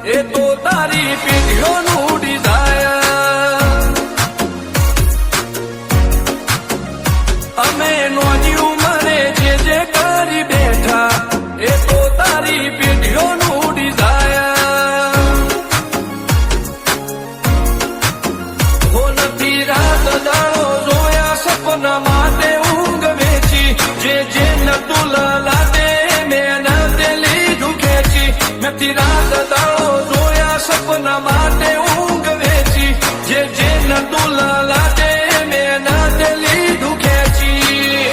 એ તો તારી પેઢીઓનું ડિઝાયર. અમે નોની ઉંમરે જે કરી બેઠા એ તો તારી પેઢીઓનું ડિઝાયર. હો નથી રાત દાડો જોયા સપના માટે ઊંઘ વેચી જે નતું લાદે મેં તે લીધું ખેંચી. નથી રાત દાડો જોયા સપના માટે ઊંઘ વેચી જે નતું લાદે મેં તે લીધું ખેંચી.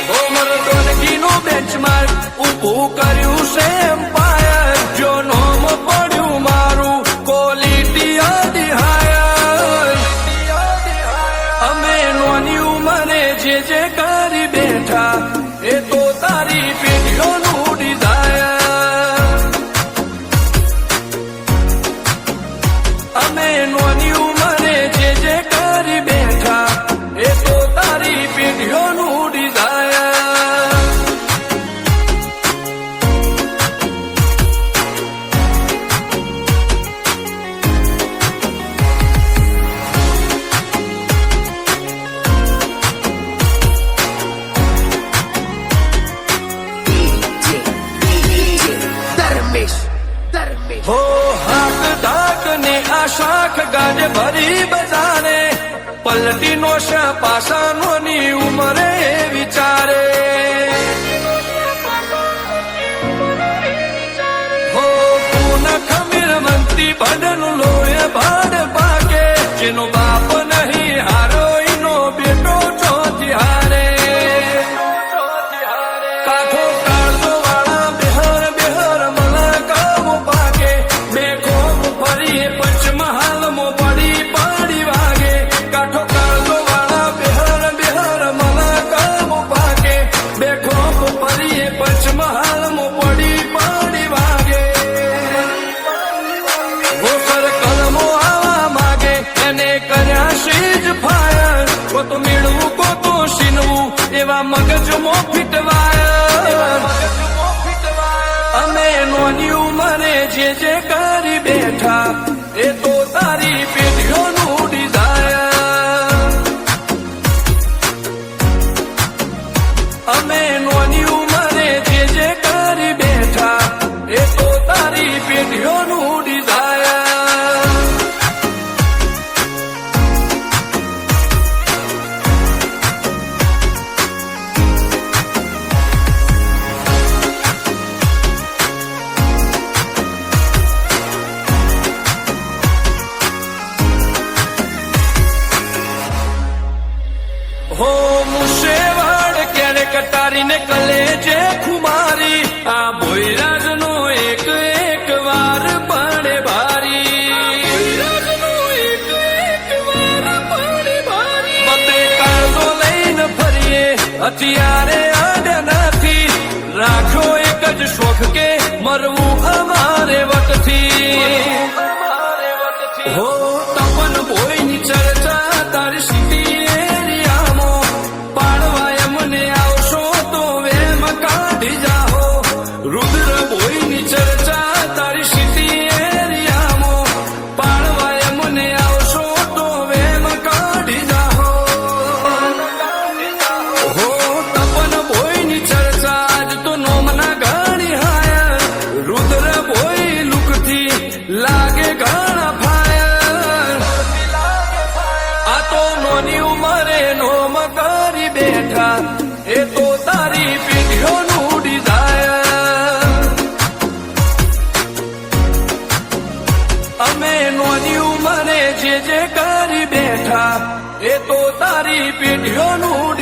હો મરદોનગીનું બેન્ચમાર્ક ઊભું કર્યું છે એમ્પાયર. જો નોમ પડ્યું મારું ક્વોલિટી અડી હાયર. અમે નોની ઉંમરે જે કરી બેઠા એ તો તારી પેઢીઓનું ડિઝાયર. અમે નોની ઉંમરે જે કરી બેઠા એ તો તારી પેઢીઓનું ડિઝાયર. હો હાક ડાક ને આ શાખ ગાજે ભરી બજારે પલટી નો પાસાનો ની ઉમરે વિચારે. હો પૂન ખમીર મંતી ભડનું લોહે ભાડ પાકે જેનો બાપ નહીં હારો એનો બેટો ચોથી હારે. કાઠો કાળજો વાળા બેહર બેહર મને કામ પાકે બે ખોમ ફરી પંચમહાલ મો પડી પાડી વાગે. કાઠો કાળજો વાળા બેહર બેહર મને કામ પાકે બે ખોમ ફરી પંચમહાલ મો પડી પાડી વાગે. ગોસર કલમો આવા માગે એને કર્યા શીજ ફાયર. કો તો મેળવું કો તો શીનવું એવા મગજમો ફીટવાયર. અમે નોની ઉંમરે જે કરી બેઠા એ તો તારી પેઢીઓનું ડિઝાયર. અમે નોની ઉંમરે જે કરી બેઠા એ તો તારી પેઢીઓનું ડિઝાયર. હો મુશેવાડ ક્યારે કટારીને કલેજે ખુમારી આ ભોયરાજ નો એક એક વાર પડે ભારી. બતે કાળજો લઈને ફરીએ અત્યારે આડે નથી રાખો એક જ શોખ કે મરવું અમારે વટથી. હો તપન ભોયની ચર્ચા તારી સીધી રુદ્ર ભોયની ચર્ચા તારી સીધી એરિયામાં પાડવાય મને આવશો તો વેમ કાઢી જાહો. હો તપન ભોયની ચર્ચા આજ તો નોમના ઘણી હાયર. રુદ્ર ભોય લુકથી લાગે ઘણા ફાયર. આ તો નોની ઉંમરે નોમ કરી બેઠા એ તો તારી પેઢીઓનું ડિઝાયર. અમે નોની ઉંમરે જે કરી બેઠા એ તો તારી પેઢીઓનું